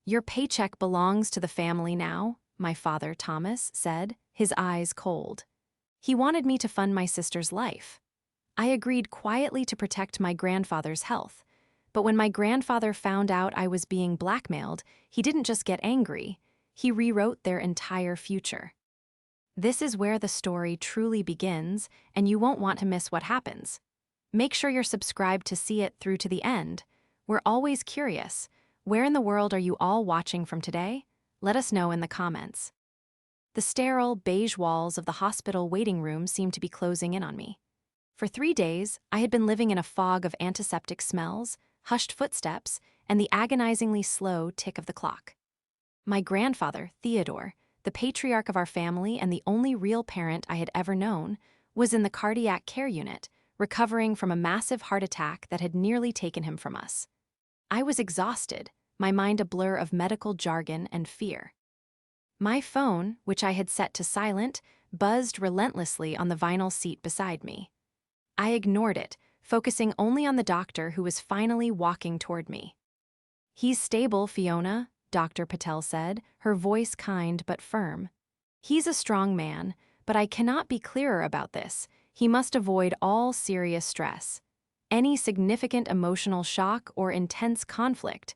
Your paycheck belongs to the family now, my father, Thomas, said, his eyes cold. He wanted me to fund my sister's life. I agreed quietly to protect my grandfather's health. But when my grandfather found out I was being blackmailed, he didn't just get angry, he rewrote their entire future. This is where the story truly begins, and you won't want to miss what happens. Make sure you're subscribed to see it through to the end. We're always curious. Where in the world are you all watching from today? Let us know in the comments. The sterile, beige walls of the hospital waiting room seemed to be closing in on me. For 3 days, I had been living in a fog of antiseptic smells, hushed footsteps, and the agonizingly slow tick of the clock. My grandfather, Theodore, the patriarch of our family and the only real parent I had ever known, was in the cardiac care unit, recovering from a massive heart attack that had nearly taken him from us. I was exhausted, my mind a blur of medical jargon and fear. My phone, which I had set to silent, buzzed relentlessly on the vinyl seat beside me. I ignored it, focusing only on the doctor who was finally walking toward me. "He's stable, Fiona," Dr. Patel said, her voice kind but firm. "He's a strong man, but I cannot be clearer about this. He must avoid all serious stress. Any significant emotional shock or intense conflict,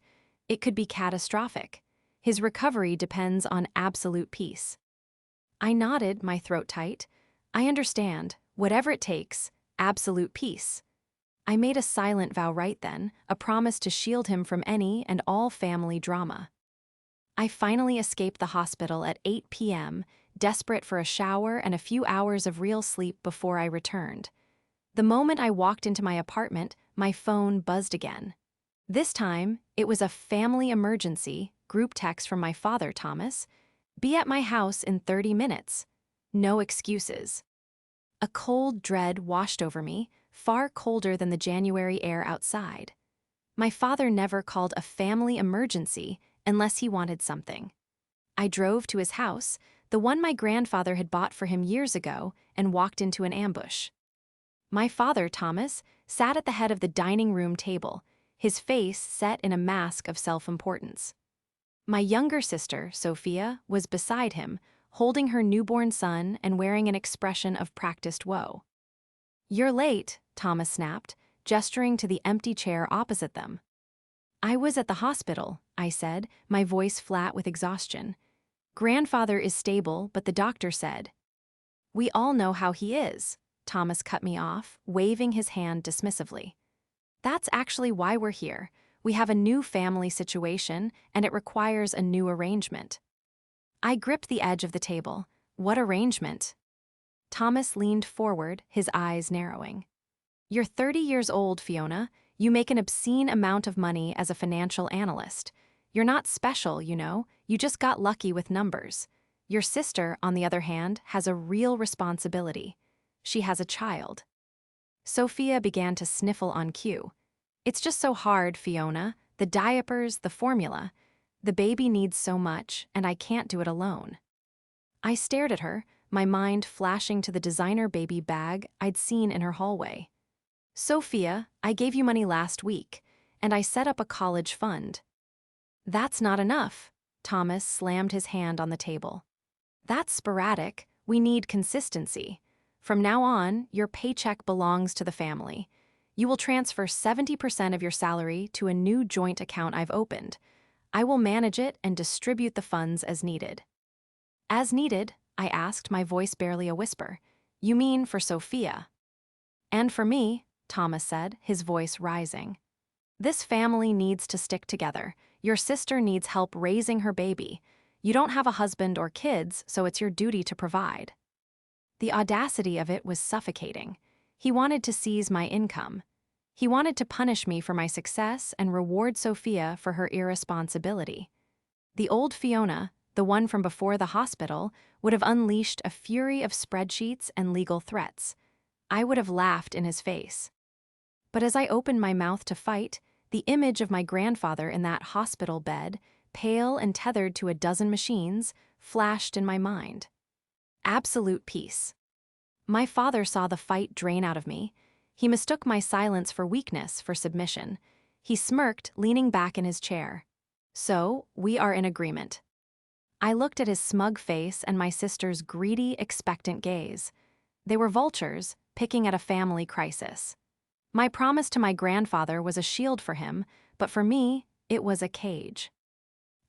it could be catastrophic. His recovery depends on absolute peace." I nodded, my throat tight. "I understand. Whatever it takes, absolute peace." I made a silent vow right then, a promise to shield him from any and all family drama. I finally escaped the hospital at 8 p.m., desperate for a shower and a few hours of real sleep before I returned. The moment I walked into my apartment, my phone buzzed again. This time, it was a family emergency, group text from my father, Thomas. "Be at my house in 30 minutes. No excuses." A cold dread washed over me, far colder than the January air outside. My father never called a family emergency unless he wanted something. I drove to his house, the one my grandfather had bought for him years ago, and walked into an ambush. My father, Thomas, sat at the head of the dining room table, his face set in a mask of self-importance. My younger sister, Sophia, was beside him, holding her newborn son and wearing an expression of practiced woe. "You're late," Thomas snapped, gesturing to the empty chair opposite them. "I was at the hospital," I said, my voice flat with exhaustion. "Grandfather is stable, but the doctor said—" "We all know how he is," Thomas cut me off, waving his hand dismissively. "That's actually why we're here. We have a new family situation, and it requires a new arrangement." I gripped the edge of the table. "What arrangement?" Thomas leaned forward, his eyes narrowing. "You're 30 years old, Fiona. You make an obscene amount of money as a financial analyst. You're not special, you know. You just got lucky with numbers. Your sister, on the other hand, has a real responsibility. She has a child." Sophia began to sniffle on cue. "It's just so hard, Fiona. The diapers, the formula. The baby needs so much, and I can't do it alone." I stared at her, my mind flashing to the designer baby bag I'd seen in her hallway. "Sophia, I gave you money last week, and I set up a college fund." "That's not enough," Thomas slammed his hand on the table. "That's sporadic. We need consistency. From now on, your paycheck belongs to the family. You will transfer 70% of your salary to a new joint account I've opened. I will manage it and distribute the funds as needed." "As needed?" I asked, my voice barely a whisper. "You mean for Sophia?" "And for me," Thomas said, his voice rising. "This family needs to stick together. Your sister needs help raising her baby. You don't have a husband or kids, so it's your duty to provide." The audacity of it was suffocating. He wanted to seize my income. He wanted to punish me for my success and reward Sophia for her irresponsibility. The old Fiona, the one from before the hospital, would have unleashed a fury of spreadsheets and legal threats. I would have laughed in his face. But as I opened my mouth to fight, the image of my grandfather in that hospital bed, pale and tethered to a dozen machines, flashed in my mind. Absolute peace. My father saw the fight drain out of me. He mistook my silence for weakness, for submission. He smirked, leaning back in his chair. So, we are in agreement. I looked at his smug face and my sister's greedy, expectant gaze. They were vultures, picking at a family crisis. My promise to my grandfather was a shield for him, but for me, it was a cage.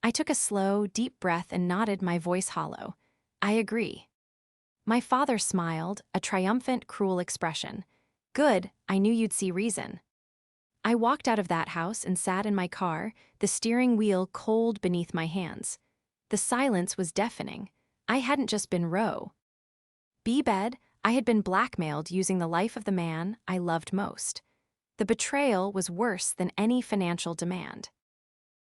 I took a slow, deep breath and nodded, my voice hollow. I agree. My father smiled, a triumphant, cruel expression. Good, I knew you'd see reason. I walked out of that house and sat in my car, the steering wheel cold beneath my hands. The silence was deafening. I hadn't just been bed, I had been blackmailed using the life of the man I loved most. The betrayal was worse than any financial demand.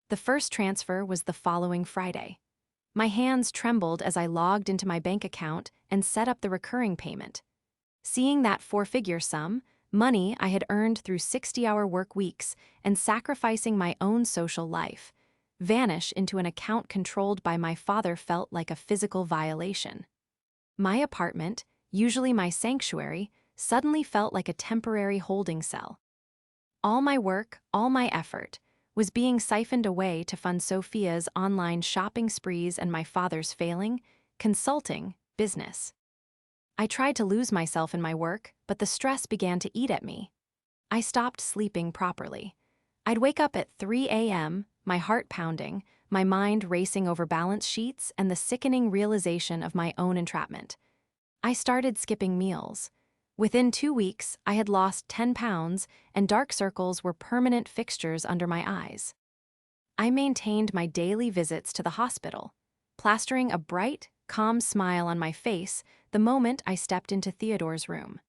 The first transfer was the following Friday. My hands trembled as I logged into my bank account and set up the recurring payment. Seeing that four-figure sum, money I had earned through 60-hour work weeks and sacrificing my own social life, vanish into an account controlled by my father felt like a physical violation. My apartment, usually my sanctuary, suddenly felt like a temporary holding cell. All my work, all my effort, was being siphoned away to fund Sophia's online shopping sprees and my father's failing, consulting, business. I tried to lose myself in my work, but the stress began to eat at me. I stopped sleeping properly. I'd wake up at 3 a.m., my heart pounding, my mind racing over balance sheets and the sickening realization of my own entrapment. I started skipping meals. Within 2 weeks, I had lost 10 pounds, and dark circles were permanent fixtures under my eyes. I maintained my daily visits to the hospital, plastering a bright, calm smile on my face the moment I stepped into Theodore's room.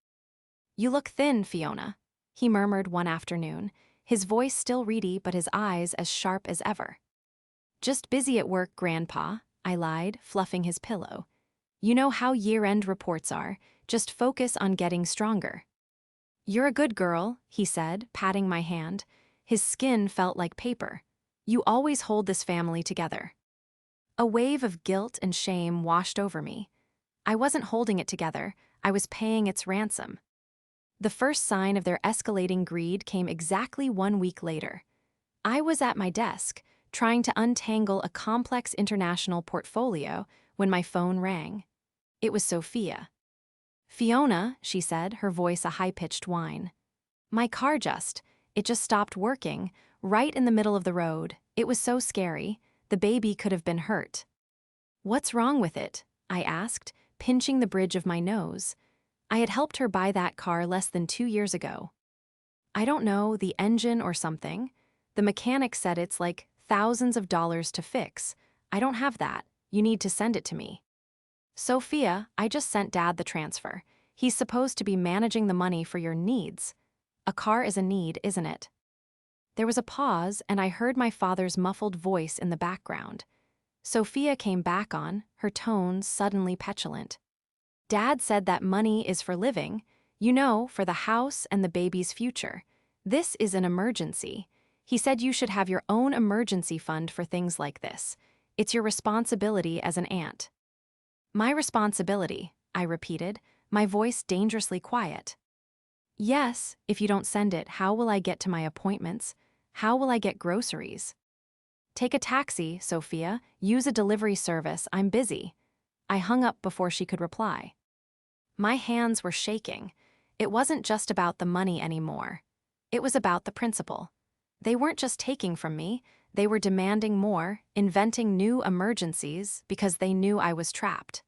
"You look thin, Fiona," he murmured one afternoon, his voice still reedy but his eyes as sharp as ever. "Just busy at work, Grandpa," I lied, fluffing his pillow. "You know how year-end reports are. Just focus on getting stronger." "You're a good girl," he said, patting my hand. His skin felt like paper. "You always hold this family together." A wave of guilt and shame washed over me. I wasn't holding it together, I was paying its ransom. The first sign of their escalating greed came exactly 1 week later. I was at my desk, trying to untangle a complex international portfolio, when my phone rang. It was Sophia. "Fiona," she said, her voice a high-pitched whine. "My car it just stopped working, right in the middle of the road. It was so scary. The baby could have been hurt." "What's wrong with it?" I asked, pinching the bridge of my nose. I had helped her buy that car less than 2 years ago. "I don't know, the engine or something. The mechanic said it's like thousands of dollars to fix. I don't have that. You need to send it to me." "Sophia, I just sent Dad the transfer. He's supposed to be managing the money for your needs. A car is a need, isn't it?" There was a pause, and I heard my father's muffled voice in the background. Sophia came back on, her tone suddenly petulant. "Dad said that money is for living, you know, for the house and the baby's future. This is an emergency. He said you should have your own emergency fund for things like this. It's your responsibility as an aunt." "My responsibility," I repeated, my voice dangerously quiet. "Yes, if you don't send it, how will I get to my appointments? How will I get groceries?" "Take a taxi, Sophia. Use a delivery service. I'm busy." I hung up before she could reply. My hands were shaking. It wasn't just about the money anymore. It was about the principle. They weren't just taking from me, they were demanding more, inventing new emergencies because they knew I was trapped.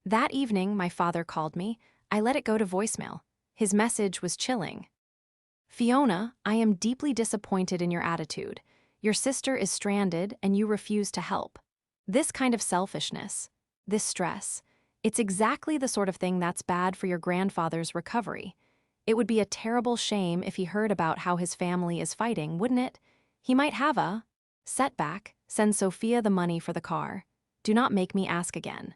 That evening, my father called me. I let it go to voicemail. His message was chilling. "Fiona, I am deeply disappointed in your attitude. Your sister is stranded and you refuse to help. This kind of selfishness, this stress, it's exactly the sort of thing that's bad for your grandfather's recovery. It would be a terrible shame if he heard about how his family is fighting, wouldn't it? He might have a setback. Send Sophia the money for the car. Do not make me ask again."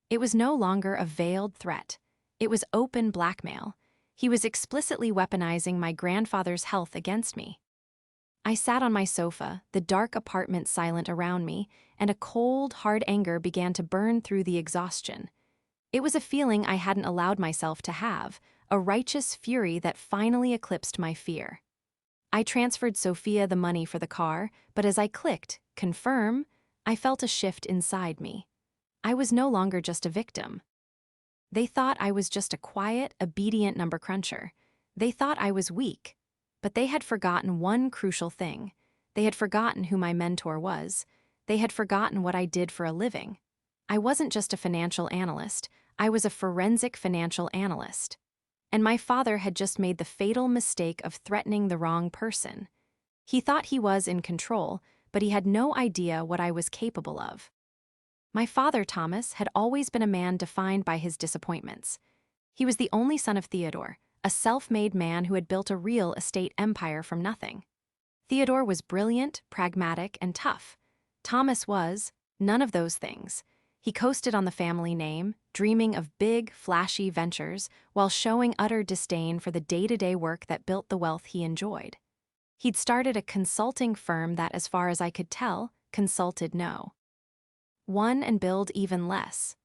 It was no longer a veiled threat. It was open blackmail. He was explicitly weaponizing my grandfather's health against me. I sat on my sofa, the dark apartment silent around me, and a cold, hard anger began to burn through the exhaustion. It was a feeling I hadn't allowed myself to have, a righteous fury that finally eclipsed my fear. I transferred Sophia the money for the car, but as I clicked, confirm, I felt a shift inside me. I was no longer just a victim. They thought I was just a quiet, obedient number cruncher. They thought I was weak. But they had forgotten one crucial thing. They had forgotten who my mentor was. They had forgotten what I did for a living. I wasn't just a financial analyst. I was a forensic financial analyst. And my father had just made the fatal mistake of threatening the wrong person. He thought he was in control, but he had no idea what I was capable of. My father, Thomas, had always been a man defined by his disappointments. He was the only son of Theodore, a self-made man who had built a real estate empire from nothing. Theodore was brilliant, pragmatic, and tough. Thomas was none of those things. He coasted on the family name, dreaming of big, flashy ventures, while showing utter disdain for the day-to-day work that built the wealth he enjoyed. He'd started a consulting firm that, as far as I could tell, consulted no one and billed even less.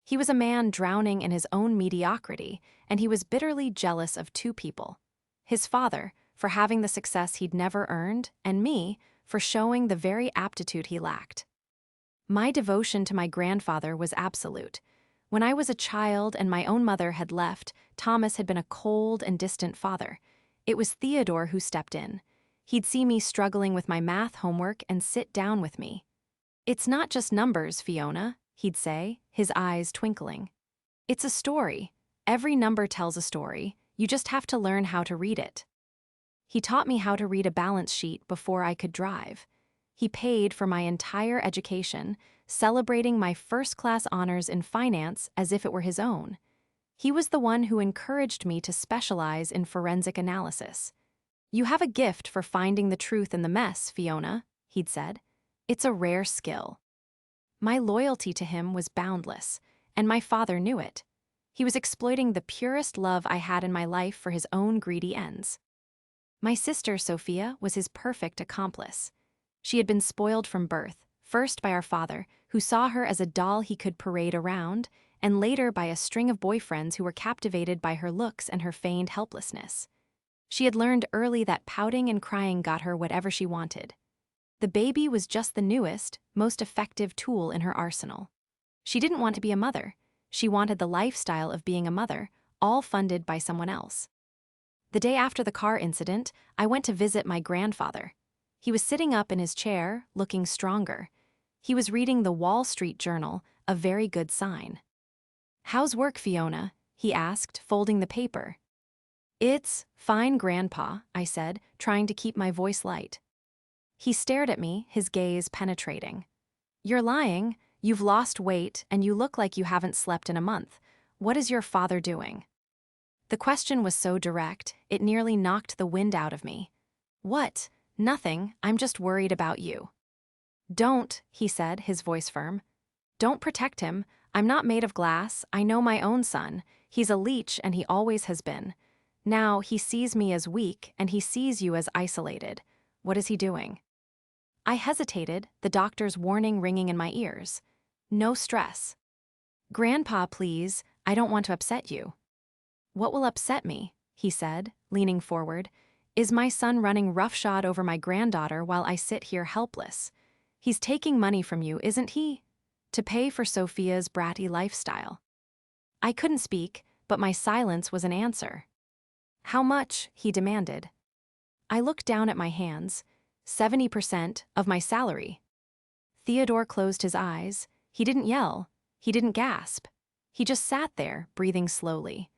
He was a man drowning in his own mediocrity, and he was bitterly jealous of two people. His father, for having the success he'd never earned, and me, for showing the very aptitude he lacked. My devotion to my grandfather was absolute. When I was a child and my own mother had left, Thomas had been a cold and distant father. It was Theodore who stepped in. He'd see me struggling with my math homework and sit down with me. "It's not just numbers, Fiona," he'd say, his eyes twinkling. "It's a story. Every number tells a story. You just have to learn how to read it." He taught me how to read a balance sheet before I could drive. He paid for my entire education, celebrating my first-class honors in finance as if it were his own. He was the one who encouraged me to specialize in forensic analysis. "You have a gift for finding the truth in the mess, Fiona," he'd said. "It's a rare skill." My loyalty to him was boundless, and my father knew it. He was exploiting the purest love I had in my life for his own greedy ends. My sister, Sophia, was his perfect accomplice. She had been spoiled from birth, first by our father, who saw her as a doll he could parade around, and later by a string of boyfriends who were captivated by her looks and her feigned helplessness. She had learned early that pouting and crying got her whatever she wanted. The baby was just the newest, most effective tool in her arsenal. She didn't want to be a mother. She wanted the lifestyle of being a mother, all funded by someone else. The day after the car incident, I went to visit my grandfather. He was sitting up in his chair, looking stronger. He was reading the Wall Street Journal, a very good sign. "How's work, Fiona?" he asked, folding the paper. "It's fine, Grandpa," I said, trying to keep my voice light. He stared at me, his gaze penetrating. "You're lying. You've lost weight, and you look like you haven't slept in a month. What is your father doing?" The question was so direct, it nearly knocked the wind out of me. "What? Nothing. I'm just worried about you." "Don't," he said, his voice firm. "Don't protect him. I'm not made of glass. I know my own son. He's a leech, and he always has been. Now he sees me as weak, and he sees you as isolated. What is he doing?" I hesitated, the doctor's warning ringing in my ears. "No stress." "Grandpa, please, I don't want to upset you." "What will upset me?" he said, leaning forward. "Is my son running roughshod over my granddaughter while I sit here helpless? He's taking money from you, isn't he? To pay for Sophia's bratty lifestyle." I couldn't speak, but my silence was an answer. "How much?" he demanded. I looked down at my hands. 70% of my salary. Theodore closed his eyes. He didn't yell. He didn't gasp. He just sat there, breathing slowly.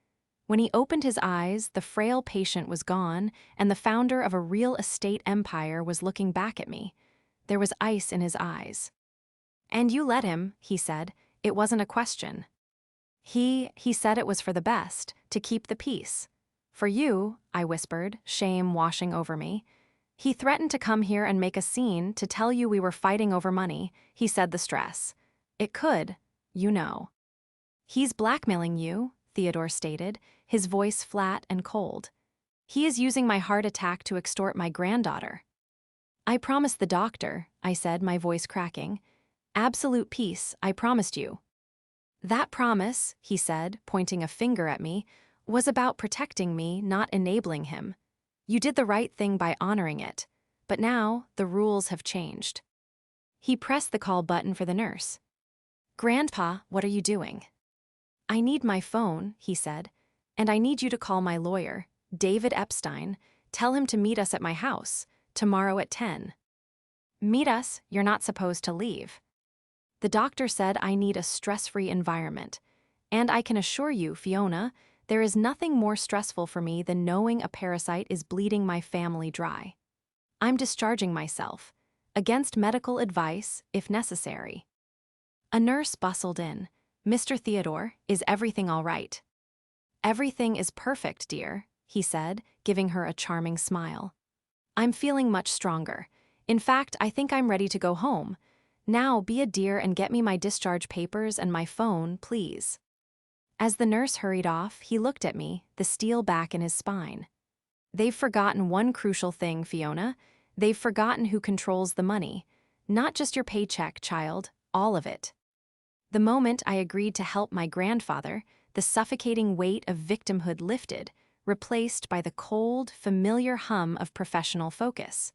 When he opened his eyes, the frail patient was gone, and the founder of a real estate empire was looking back at me. There was ice in his eyes. "And you let him," he said. "It wasn't a question." He said it was for the best, to keep the peace. "For you," I whispered, shame washing over me. "He threatened to come here and make a scene to tell you we were fighting over money," he said, the stress. "It could, you know." "He's blackmailing you," Theodore stated, his voice flat and cold. "He is using my heart attack to extort my granddaughter." "I promised the doctor," I said, my voice cracking. "Absolute peace, I promised you." "That promise," he said, pointing a finger at me, "was about protecting me, not enabling him. You did the right thing by honoring it, but now the rules have changed. He pressed the call button for the nurse. Grandpa, what are you doing? I need my phone, he said, and I need you to call my lawyer, David Epstein. Tell him to meet us at my house, tomorrow at 10. Meet us, you're not supposed to leave. The doctor said I need a stress-free environment, and I can assure you, Fiona, there is nothing more stressful for me than knowing a parasite is bleeding my family dry. I'm discharging myself, against medical advice, if necessary. A nurse bustled in. Mr. Theodore, is everything all right? Everything is perfect, dear, he said, giving her a charming smile. I'm feeling much stronger. In fact, I think I'm ready to go home. Now be a dear and get me my discharge papers and my phone, please. As the nurse hurried off, he looked at me, the steel back in his spine. They've forgotten one crucial thing, Fiona. They've forgotten who controls the money. Not just your paycheck, child, all of it. The moment I agreed to help my grandfather, the suffocating weight of victimhood lifted, replaced by the cold, familiar hum of professional focus.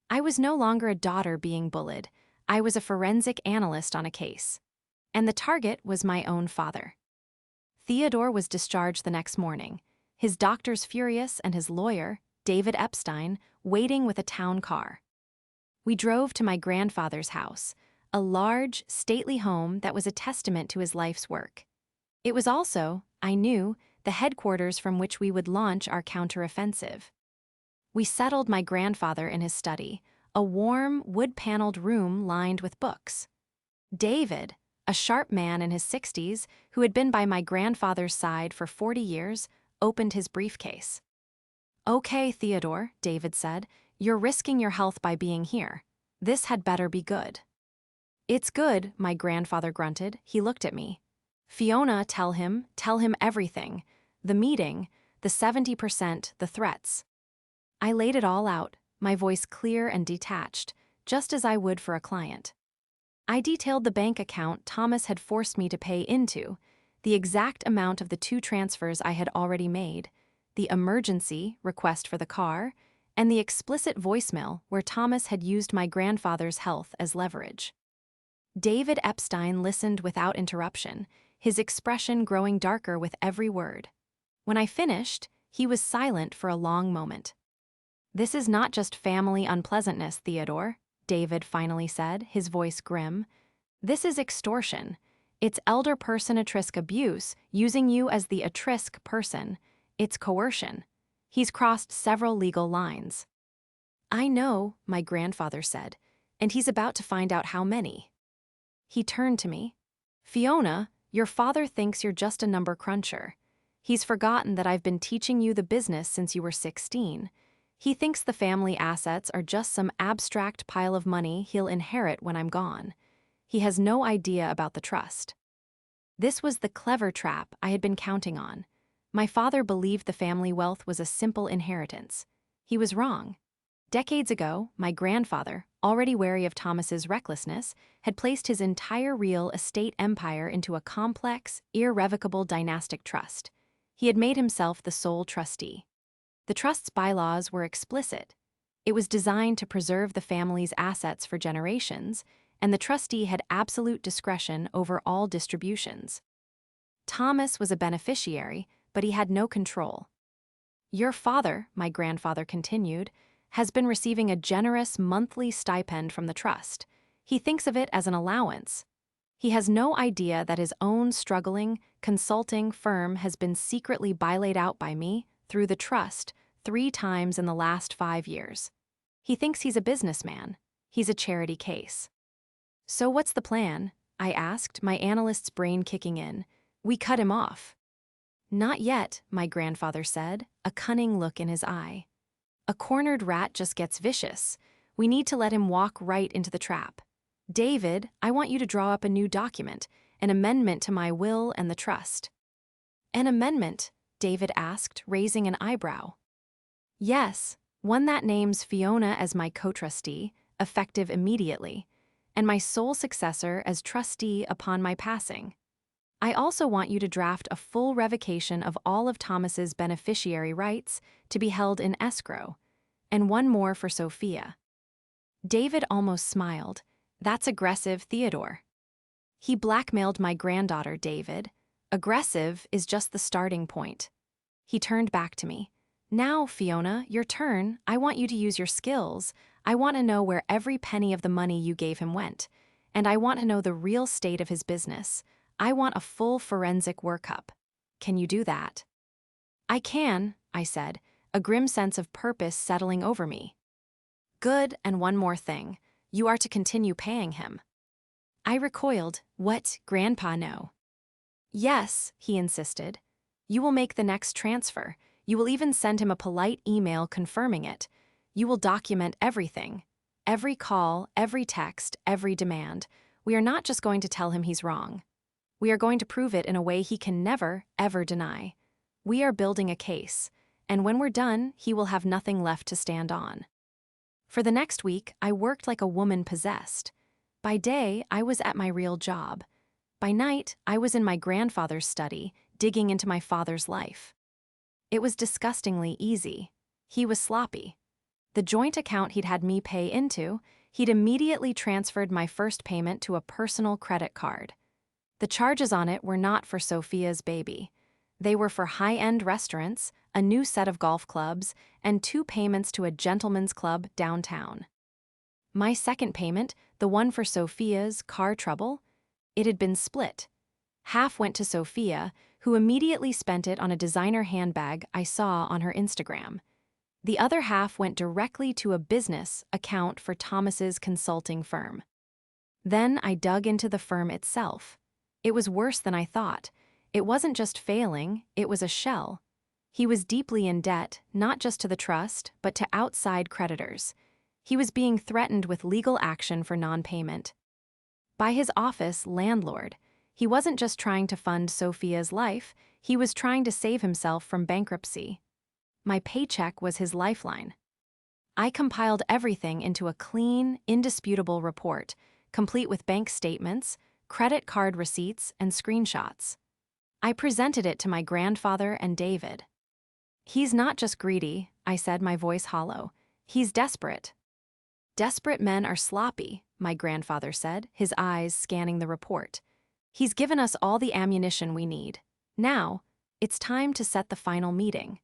I was no longer a daughter being bullied. I was a forensic analyst on a case. And the target was my own father. Theodore was discharged the next morning, his doctors furious and his lawyer, David Epstein, waiting with a town car. We drove to my grandfather's house, a large, stately home that was a testament to his life's work. It was also, I knew, the headquarters from which we would launch our counteroffensive. We settled my grandfather in his study, a warm, wood-paneled room lined with books. David, a sharp man in his 60s who had been by my grandfather's side for 40 years, opened his briefcase. Okay, Theodore, David said, you're risking your health by being here. This had better be good. It's good, my grandfather grunted. He looked at me. Fiona, tell him everything. The meeting, the 70%, the threats. I laid it all out, my voice clear and detached, just as I would for a client. I detailed the bank account Thomas had forced me to pay into, the exact amount of the 2 transfers I had already made, the emergency request for the car, and the explicit voicemail where Thomas had used my grandfather's health as leverage. David Epstein listened without interruption, his expression growing darker with every word. When I finished, he was silent for a long moment. This is not just family unpleasantness, Theodore, David finally said, his voice grim. This is extortion. It's elder person atrisk abuse, using you as the atrisk person. It's coercion. He's crossed several legal lines. I know, my grandfather said, and he's about to find out how many. He turned to me. Fiona, your father thinks you're just a number cruncher. He's forgotten that I've been teaching you the business since you were 16. He thinks the family assets are just some abstract pile of money he'll inherit when I'm gone. He has no idea about the trust. This was the clever trap I had been counting on. My father believed the family wealth was a simple inheritance. He was wrong. Decades ago, my grandfather, already wary of Thomas's recklessness, had placed his entire real estate empire into a complex, irrevocable dynastic trust. He had made himself the sole trustee. The trust's bylaws were explicit. It was designed to preserve the family's assets for generations, and the trustee had absolute discretion over all distributions. Thomas was a beneficiary, but he had no control. Your father, my grandfather continued, has been receiving a generous monthly stipend from the trust. He thinks of it as an allowance. He has no idea that his own struggling, consulting firm has been secretly bylaid out by me, through the trust, 3 times in the last 5 years. He thinks he's a businessman. He's a charity case. So what's the plan? I asked, my analyst's brain kicking in. We cut him off. Not yet, my grandfather said, a cunning look in his eye. A cornered rat just gets vicious. We need to let him walk right into the trap. David, I want you to draw up a new document, an amendment to my will and the trust. An amendment? David asked, raising an eyebrow. Yes, one that names Fiona as my co-trustee, effective immediately, and my sole successor as trustee upon my passing. I also want you to draft a full revocation of all of Thomas's beneficiary rights to be held in escrow, and one more for Sophia. David almost smiled. That's aggressive, Theodore. He blackmailed my granddaughter, David. Aggressive is just the starting point. He turned back to me. Now, Fiona, your turn. I want you to use your skills. I want to know where every penny of the money you gave him went. And I want to know the real state of his business. I want a full forensic workup. Can you do that? I can, I said, a grim sense of purpose settling over me. Good, and one more thing. You are to continue paying him. I recoiled. What, Grandpa, no? Yes, he insisted. You will make the next transfer. You will even send him a polite email confirming it. You will document everything. Every call, every text, every demand. We are not just going to tell him he's wrong. We are going to prove it in a way he can never, ever deny. We are building a case, and when we're done, he will have nothing left to stand on. For the next week, I worked like a woman possessed. By day, I was at my real job. By night, I was in my grandfather's study, digging into my father's life. It was disgustingly easy. He was sloppy. The joint account he'd had me pay into, he'd immediately transferred my first payment to a personal credit card. The charges on it were not for Sophia's baby. They were for high-end restaurants, a new set of golf clubs, and 2 payments to a gentleman's club downtown. My second payment, the one for Sophia's car trouble, it had been split. Half went to Sophia, who immediately spent it on a designer handbag I saw on her Instagram. The other half went directly to a business account for Thomas's consulting firm. Then I dug into the firm itself. It was worse than I thought. It wasn't just failing, it was a shell. He was deeply in debt, not just to the trust, but to outside creditors. He was being threatened with legal action for non-payment. By his office landlord, he wasn't just trying to fund Sophia's life, he was trying to save himself from bankruptcy. My paycheck was his lifeline. I compiled everything into a clean, indisputable report, complete with bank statements, credit card receipts, and screenshots. I presented it to my grandfather and David. He's not just greedy, I said, my voice hollow. He's desperate. Desperate men are sloppy, my grandfather said, his eyes scanning the report. He's given us all the ammunition we need. Now, it's time to set the final meeting.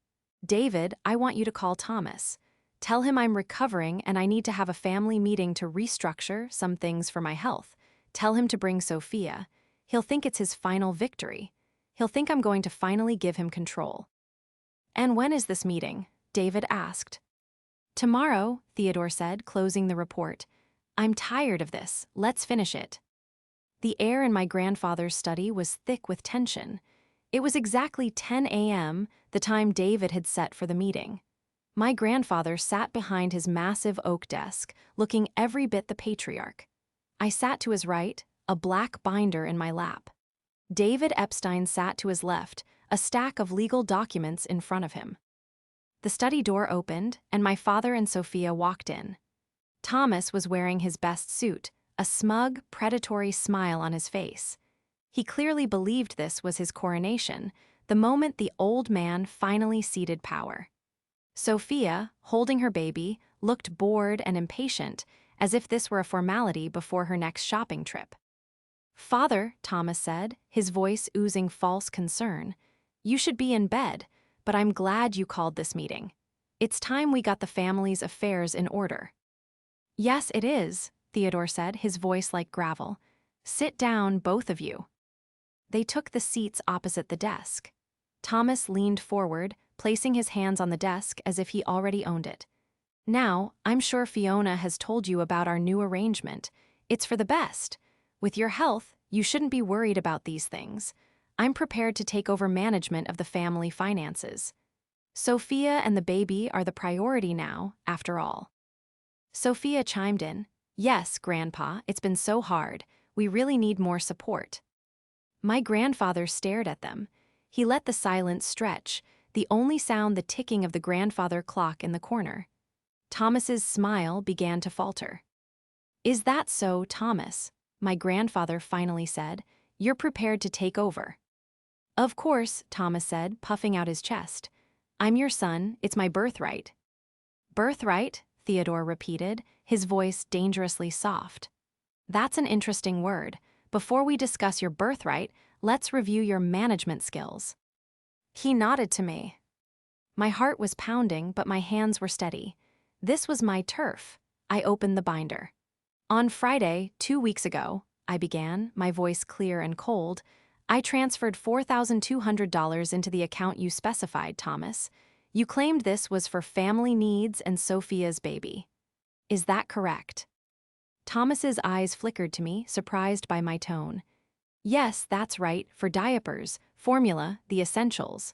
David, I want you to call Thomas. Tell him I'm recovering and I need to have a family meeting to restructure some things for my health. Tell him to bring Sophia. He'll think it's his final victory. He'll think I'm going to finally give him control. And when is this meeting? David asked. Tomorrow, Theodore said, closing the report. I'm tired of this. Let's finish it. The air in my grandfather's study was thick with tension. It was exactly 10 a.m., the time David had set for the meeting. My grandfather sat behind his massive oak desk, looking every bit the patriarch. I sat to his right, a black binder in my lap. David Epstein sat to his left, a stack of legal documents in front of him. The study door opened, and my father and Sophia walked in. Thomas was wearing his best suit, a smug, predatory smile on his face. He clearly believed this was his coronation, the moment the old man finally ceded power. Sophia, holding her baby, looked bored and impatient, as if this were a formality before her next shopping trip. Father, Thomas said, his voice oozing false concern, you should be in bed, but I'm glad you called this meeting. It's time we got the family's affairs in order. Yes, it is, Theodore said, his voice like gravel. Sit down, both of you. They took the seats opposite the desk. Thomas leaned forward, placing his hands on the desk as if he already owned it. Now, I'm sure Fiona has told you about our new arrangement. It's for the best. With your health, you shouldn't be worried about these things. I'm prepared to take over management of the family finances. Sophia and the baby are the priority now, after all. Sophia chimed in. Yes, Grandpa, it's been so hard. We really need more support. My grandfather stared at them. He let the silence stretch, the only sound the ticking of the grandfather clock in the corner. Thomas's smile began to falter. Is that so, Thomas? My grandfather finally said, You're prepared to take over. Of course, Thomas said, puffing out his chest. I'm your son, it's my birthright. Birthright? Theodore repeated, his voice dangerously soft. That's an interesting word. Before we discuss your birthright, let's review your management skills. He nodded to me. My heart was pounding, but my hands were steady. This was my turf. I opened the binder. On Friday, 2 weeks ago, I began, my voice clear and cold, I transferred $4,200 into the account you specified, Thomas. You claimed this was for family needs and Sophia's baby. Is that correct? Thomas's eyes flickered to me, surprised by my tone. Yes, that's right, for diapers, formula, the essentials.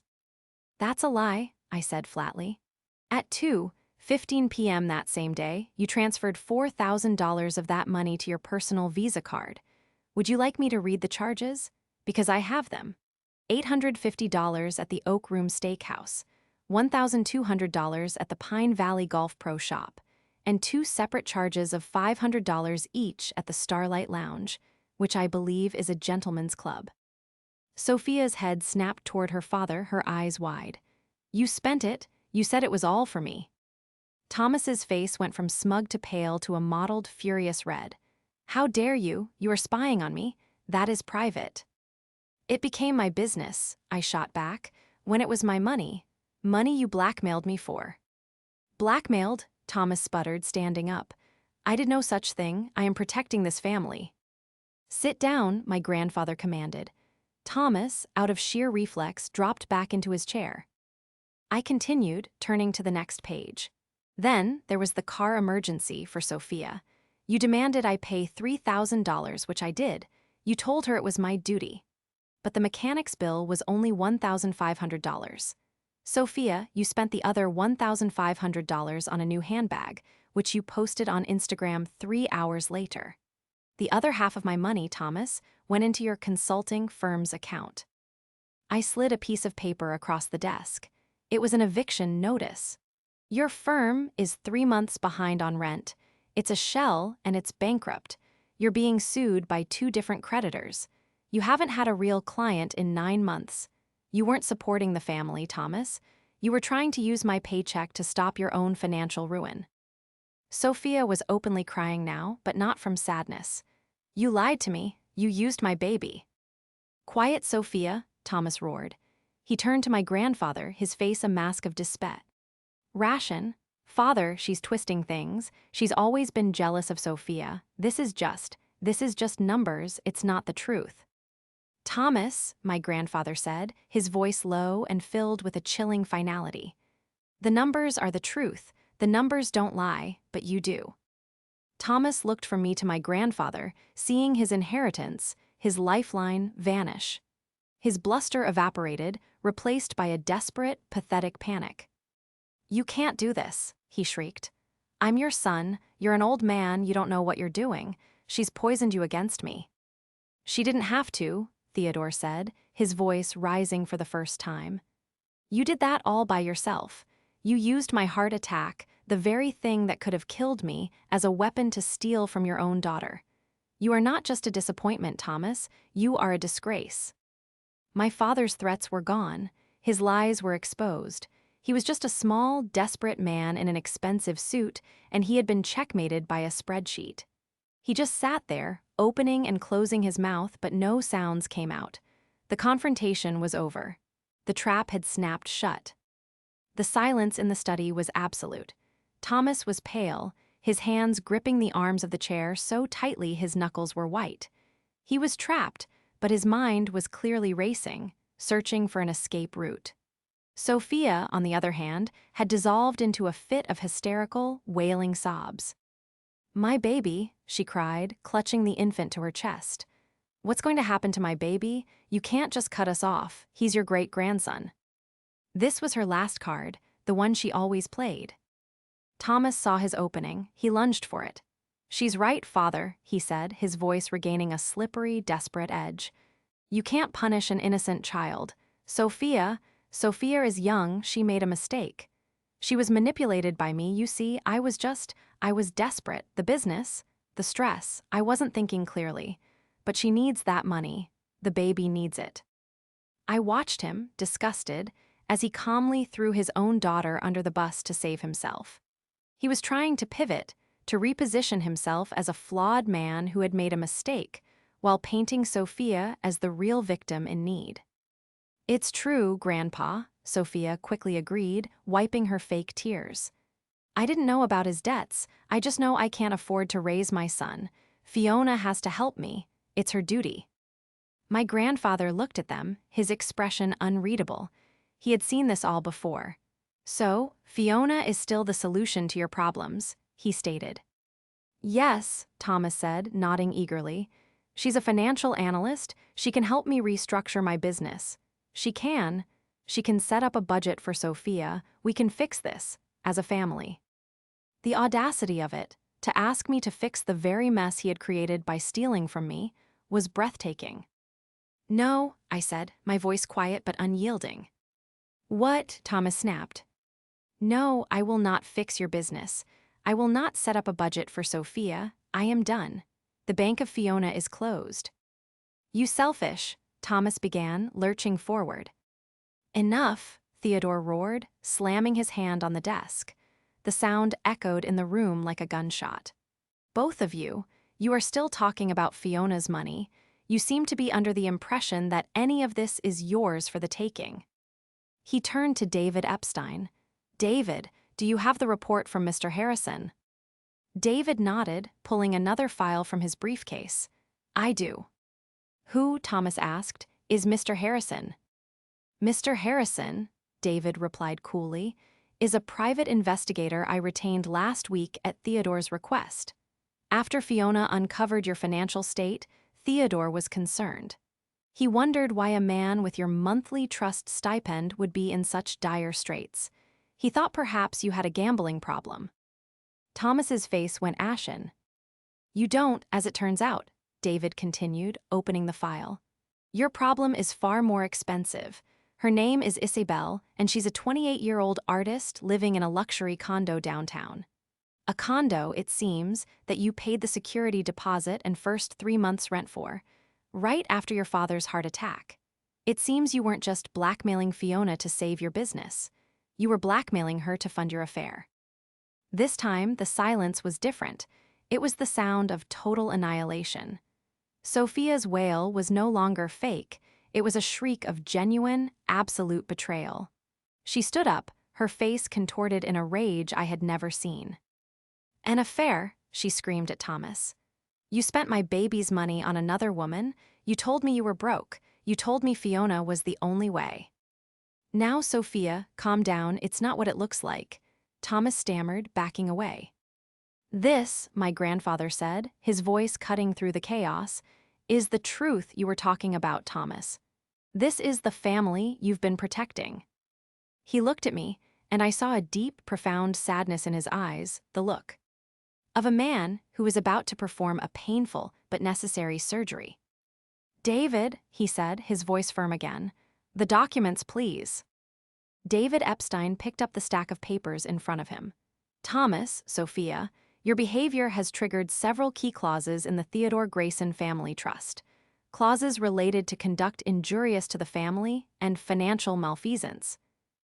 That's a lie, I said flatly. At 2:15 p.m. that same day, you transferred $4,000 of that money to your personal Visa card. Would you like me to read the charges? Because I have them. $850 at the Oak Room Steakhouse, $1,200 at the Pine Valley Golf Pro Shop, and 2 separate charges of $500 each at the Starlight Lounge, which I believe is a gentleman's club. Sophia's head snapped toward her father, her eyes wide. You spent it. You said it was all for me. Thomas's face went from smug to pale to a mottled, furious red. How dare you? You are spying on me. That is private. It became my business, I shot back, when it was my money. Money you blackmailed me for. Blackmailed? Thomas sputtered, standing up. I did no such thing. I am protecting this family. Sit down, my grandfather commanded. Thomas, out of sheer reflex, dropped back into his chair. I continued, turning to the next page. Then there was the car emergency for Sophia. You demanded I pay $3,000, which I did. You told her it was my duty. But the mechanic's bill was only $1,500. Sophia, you spent the other $1,500 on a new handbag, which you posted on Instagram 3 hours later. The other half of my money, Thomas, went into your consulting firm's account. I slid a piece of paper across the desk. It was an eviction notice. Your firm is 3 months behind on rent. It's a shell and it's bankrupt. You're being sued by 2 different creditors. You haven't had a real client in 9 months. You weren't supporting the family, Thomas. You were trying to use my paycheck to stop your own financial ruin. Sophia was openly crying now, but not from sadness. You lied to me. You used my baby. Quiet, Sophia, Thomas roared. He turned to my grandfather, his face a mask of despair. Ration? Father, she's twisting things. She's always been jealous of Sophia. This is just numbers, it's not the truth. Thomas, my grandfather said, his voice low and filled with a chilling finality. The numbers are the truth. The numbers don't lie, but you do. Thomas looked from me to my grandfather, seeing his inheritance, his lifeline, vanish. His bluster evaporated, replaced by a desperate, pathetic panic. You can't do this, he shrieked. I'm your son, you're an old man, you don't know what you're doing. She's poisoned you against me. She didn't have to, Theodore said, his voice rising for the first time. You did that all by yourself. You used my heart attack, the very thing that could have killed me, as a weapon to steal from your own daughter. You are not just a disappointment, Thomas. You are a disgrace. My father's threats were gone. His lies were exposed. He was just a small, desperate man in an expensive suit, and he had been checkmated by a spreadsheet. He just sat there, opening and closing his mouth, but no sounds came out. The confrontation was over. The trap had snapped shut. The silence in the study was absolute. Thomas was pale, his hands gripping the arms of the chair so tightly his knuckles were white. He was trapped, but his mind was clearly racing, searching for an escape route. Sophia, on the other hand, had dissolved into a fit of hysterical, wailing sobs. My baby, she cried, clutching the infant to her chest. What's going to happen to my baby? You can't just cut us off. He's your great-grandson. This was her last card, the one she always played. Thomas saw his opening. He lunged for it. She's right, father, he said, his voice regaining a slippery, desperate edge. You can't punish an innocent child. Sophia is young, she made a mistake. She was manipulated by me, you see, I was desperate. The business, the stress, I wasn't thinking clearly. But she needs that money. The baby needs it. I watched him, disgusted, as he calmly threw his own daughter under the bus to save himself. He was trying to pivot, to reposition himself as a flawed man who had made a mistake, while painting Sophia as the real victim in need. "It's true, Grandpa," Sophia quickly agreed, wiping her fake tears. "I didn't know about his debts. I just know I can't afford to raise my son. Fiona has to help me. It's her duty." My grandfather looked at them, his expression unreadable. He had seen this all before. "So, Fiona is still the solution to your problems," he stated. "Yes," Thomas said, nodding eagerly. "She's a financial analyst. She can help me restructure my business. She can set up a budget for Sophia. We can fix this, as a family." The audacity of it, to ask me to fix the very mess he had created by stealing from me, was breathtaking. "No," I said, my voice quiet but unyielding. "What?" Thomas snapped. "No, I will not fix your business. I will not set up a budget for Sophia. I am done. The bank of Fiona is closed." "You selfish," Thomas began, lurching forward. "Enough," Theodore roared, slamming his hand on the desk. The sound echoed in the room like a gunshot. "Both of you are still talking about Fiona's money. You seem to be under the impression that any of this is yours for the taking." He turned to David Epstein. "David, do you have the report from Mr. Harrison?" David nodded, pulling another file from his briefcase. "I do." "Who," Thomas asked, "is Mr. Harrison?" "Mr. Harrison," David replied coolly, "is a private investigator I retained last week at Theodore's request. After Fiona uncovered your financial state, Theodore was concerned. He wondered why a man with your monthly trust stipend would be in such dire straits. He thought perhaps you had a gambling problem." Thomas's face went ashen. "You don't, as it turns out," David continued, opening the file. "Your problem is far more expensive. Her name is Isabel, and she's a 28-year-old artist living in a luxury condo downtown. A condo, it seems, that you paid the security deposit and first 3 months' rent for, right after your father's heart attack. It seems you weren't just blackmailing Fiona to save your business. You were blackmailing her to fund your affair." This time, the silence was different. It was the sound of total annihilation. Sophia's wail was no longer fake. It was a shriek of genuine, absolute betrayal. She stood up, her face contorted in a rage I had never seen. "An affair," she screamed at Thomas. "You spent my baby's money on another woman. You told me you were broke. You told me Fiona was the only way." "Now, Sophia, calm down. It's not what it looks like," Thomas stammered, backing away. "This," my grandfather said, his voice cutting through the chaos, "is the truth you were talking about, Thomas. This is the family you've been protecting." He looked at me, and I saw a deep, profound sadness in his eyes, the look of a man who is about to perform a painful but necessary surgery. "David," he said, his voice firm again, "the documents, please." David Epstein picked up the stack of papers in front of him. "Thomas, Sophia, your behavior has triggered several key clauses in the Theodore Grayson Family Trust. Clauses related to conduct injurious to the family and financial malfeasance.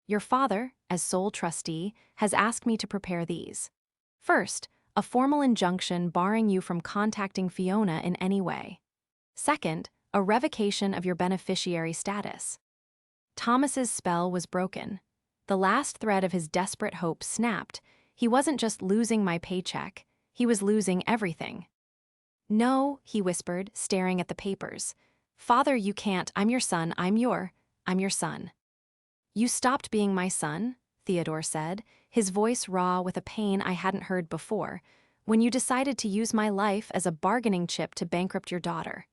Your father, as sole trustee, has asked me to prepare these. First, a formal injunction barring you from contacting Fiona in any way. Second, a revocation of your beneficiary status." Thomas's spell was broken. The last thread of his desperate hope snapped. He wasn't just losing my paycheck, he was losing everything. "No," he whispered, staring at the papers. "Father, you can't. I'm your son. I'm your son." "You stopped being my son," Theodore said, his voice raw with a pain I hadn't heard before, "when you decided to use my life as a bargaining chip to bankrupt your daughter.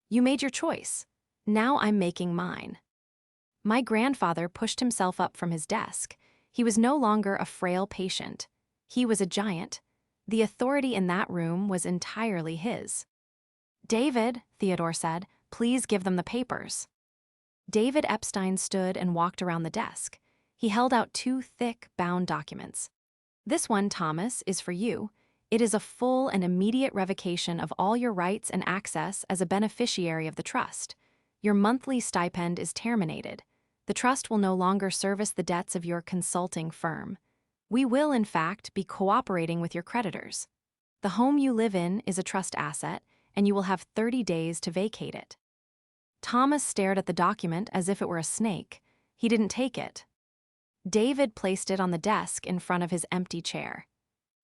You made your choice. Now I'm making mine." My grandfather pushed himself up from his desk. He was no longer a frail patient. He was a giant. The authority in that room was entirely his. "David," Theodore said, "please give them the papers." David Epstein stood and walked around the desk. He held out 2 thick, bound documents. "This one, Thomas, is for you. It is a full and immediate revocation of all your rights and access as a beneficiary of the trust. Your monthly stipend is terminated. The trust will no longer service the debts of your consulting firm. We will, in fact, be cooperating with your creditors. The home you live in is a trust asset, and you will have 30 days to vacate it. Thomas stared at the document as if it were a snake. He didn't take it. David placed it on the desk in front of his empty chair.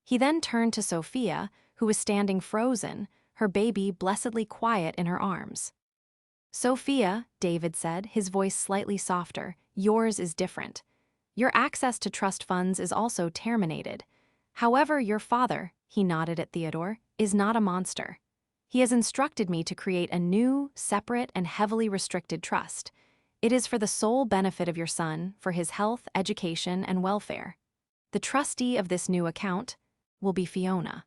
He then turned to Sophia, who was standing frozen, her baby blessedly quiet in her arms. "Sophia," David said, his voice slightly softer, "yours is different. Your access to trust funds is also terminated. However, your father," he nodded at Theodore, "is not a monster. He has instructed me to create a new, separate, and heavily restricted trust. It is for the sole benefit of your son, for his health, education, and welfare. The trustee of this new account will be Fiona."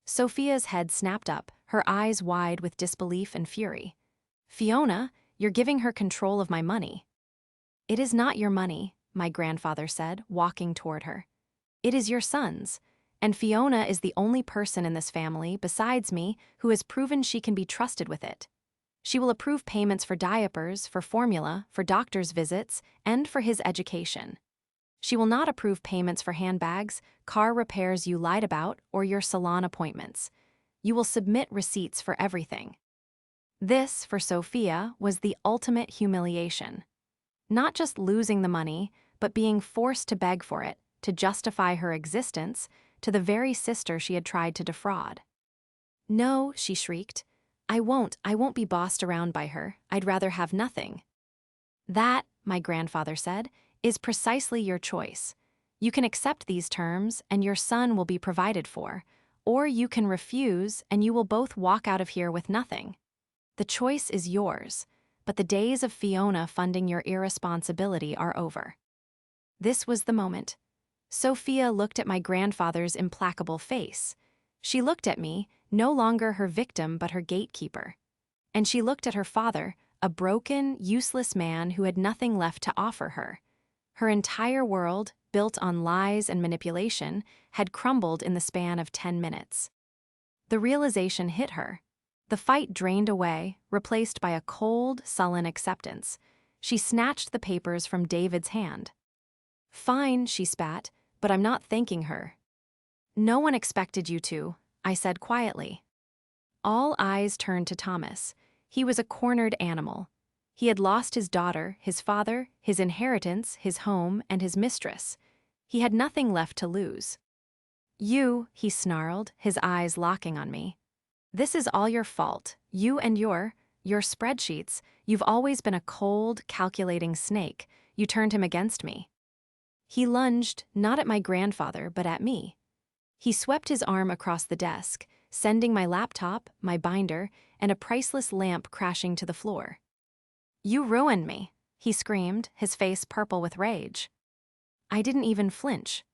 Sophia's head snapped up, her eyes wide with disbelief and fury. "Fiona, you're giving her control of my money." "It is not your money," my grandfather said, walking toward her. "It is your son's, and Fiona is the only person in this family, besides me, who has proven she can be trusted with it. She will approve payments for diapers, for formula, for doctor's visits, and for his education. She will not approve payments for handbags, car repairs you lied about, or your salon appointments. You will submit receipts for everything." This, for Sophia, was the ultimate humiliation. Not just losing the money, but being forced to beg for it, to justify her existence, to the very sister she had tried to defraud. "No," she shrieked. I won't be bossed around by her. I'd rather have nothing." "That," my grandfather said, "is precisely your choice. You can accept these terms, and your son will be provided for, or you can refuse, and you will both walk out of here with nothing. The choice is yours, but the days of Fiona funding your irresponsibility are over." This was the moment. Sophia looked at my grandfather's implacable face. She looked at me, no longer her victim but her gatekeeper. And she looked at her father, a broken, useless man who had nothing left to offer her. Her entire world, built on lies and manipulation, had crumbled in the span of 10 minutes. The realization hit her. The fight drained away, replaced by a cold, sullen acceptance. She snatched the papers from David's hand. "Fine," she spat, "but I'm not thanking her." "No one expected you to," I said quietly. All eyes turned to Thomas. He was a cornered animal. He had lost his daughter, his father, his inheritance, his home, and his mistress. He had nothing left to lose. "You," he snarled, his eyes locking on me. "This is all your fault. You and your spreadsheets. You've always been a cold, calculating snake. You turned him against me." He lunged, not at my grandfather, but at me. He swept his arm across the desk, sending my laptop, my binder, and a priceless lamp crashing to the floor. "You ruined me," he screamed, his face purple with rage. I didn't even flinch.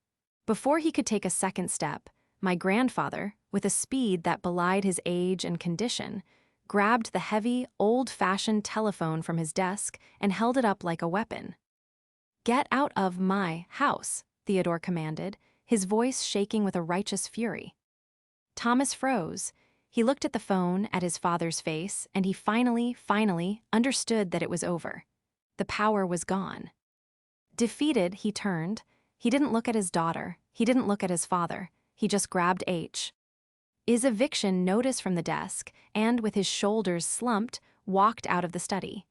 Before he could take a second step, my grandfather, with a speed that belied his age and condition, grabbed the heavy, old-fashioned telephone from his desk and held it up like a weapon. "Get out of my house," Theodore commanded, his voice shaking with a righteous fury. Thomas froze. He looked at the phone, at his father's face, and he finally understood that it was over. The power was gone. Defeated, he turned. He didn't look at his daughter. He didn't look at his father. He just grabbed His eviction notice from the desk and, with his shoulders slumped, walked out of the study.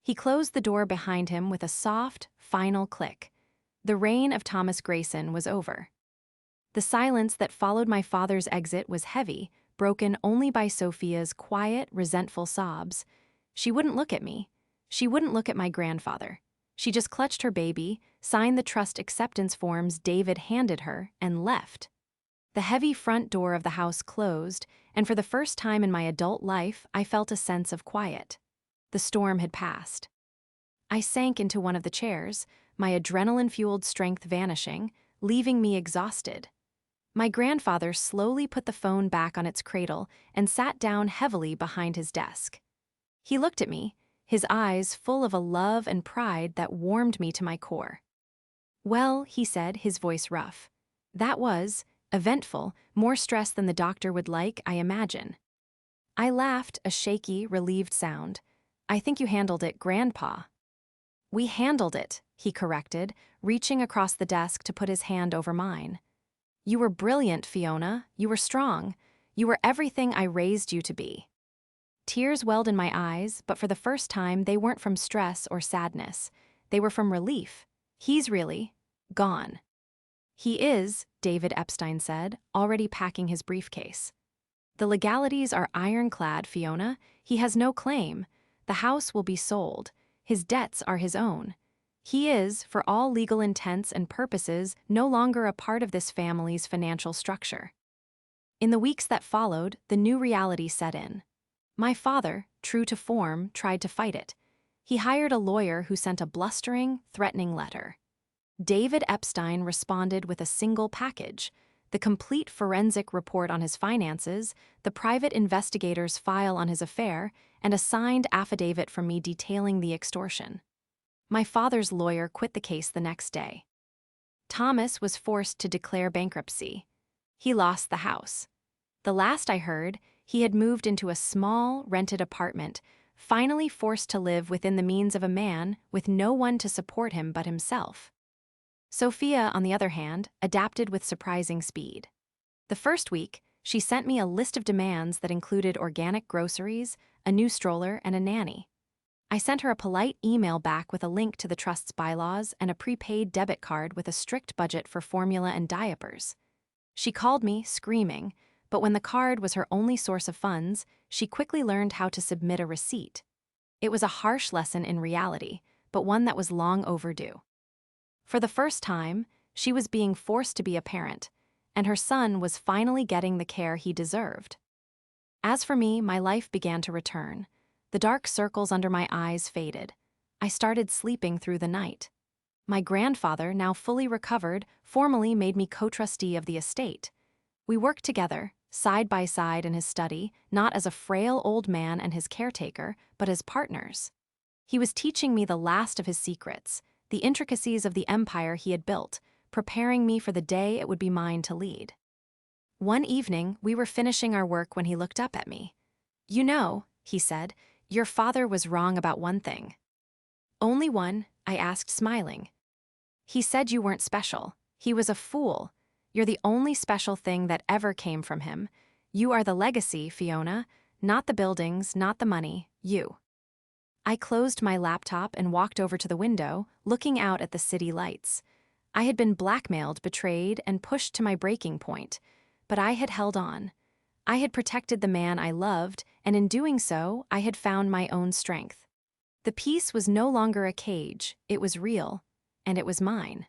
He closed the door behind him with a soft, final click. The reign of Thomas Grayson was over. The silence that followed my father's exit was heavy, broken only by Sophia's quiet, resentful sobs. She wouldn't look at me. She wouldn't look at my grandfather. She just clutched her baby, signed the trust acceptance forms David handed her, and left. The heavy front door of the house closed, and for the first time in my adult life, I felt a sense of quiet. The storm had passed. I sank into one of the chairs, my adrenaline-fueled strength vanishing, leaving me exhausted. My grandfather slowly put the phone back on its cradle and sat down heavily behind his desk. He looked at me, his eyes full of a love and pride that warmed me to my core. "Well," he said, his voice rough. "That was eventful, more stress than the doctor would like, I imagine." I laughed, a shaky, relieved sound. I think you handled it, Grandpa. We handled it, he corrected, reaching across the desk to put his hand over mine. You were brilliant, Fiona. You were strong. You were everything I raised you to be. Tears welled in my eyes, but for the first time, they weren't from stress or sadness. They were from relief. He's really gone. He is, David Epstein said, already packing his briefcase. The legalities are ironclad, Fiona. He has no claim. The house will be sold. His debts are his own. He is, for all legal intents and purposes, no longer a part of this family's financial structure. In the weeks that followed, the new reality set in. My father, true to form, tried to fight it. He hired a lawyer who sent a blustering, threatening letter. David Epstein responded with a single package: the complete forensic report on his finances, the private investigator's file on his affair, and a signed affidavit from me detailing the extortion. My father's lawyer quit the case the next day. Thomas was forced to declare bankruptcy. He lost the house. The last I heard, he had moved into a small, rented apartment, finally forced to live within the means of a man with no one to support him but himself. Sophia, on the other hand, adapted with surprising speed. The first week, she sent me a list of demands that included organic groceries, a new stroller, and a nanny. I sent her a polite email back with a link to the trust's bylaws and a prepaid debit card with a strict budget for formula and diapers. She called me, screaming, but when the card was her only source of funds, she quickly learned how to submit a receipt. It was a harsh lesson in reality, but one that was long overdue. For the first time, she was being forced to be a parent, and her son was finally getting the care he deserved. As for me, my life began to return. The dark circles under my eyes faded. I started sleeping through the night. My grandfather, now fully recovered, formally made me co-trustee of the estate. We worked together, side by side in his study, not as a frail old man and his caretaker, but as partners. He was teaching me the last of his secrets, the intricacies of the empire he had built, preparing me for the day it would be mine to lead. One evening, we were finishing our work when he looked up at me. "You know," he said, "your father was wrong about one thing." "Only one?" I asked, smiling. "He said you weren't special. He was a fool. You're the only special thing that ever came from him. You are the legacy, Fiona. Not the buildings, not the money, you." I closed my laptop and walked over to the window, looking out at the city lights. I had been blackmailed, betrayed, and pushed to my breaking point, but I had held on. I had protected the man I loved, and in doing so, I had found my own strength. The peace was no longer a cage, it was real, and it was mine.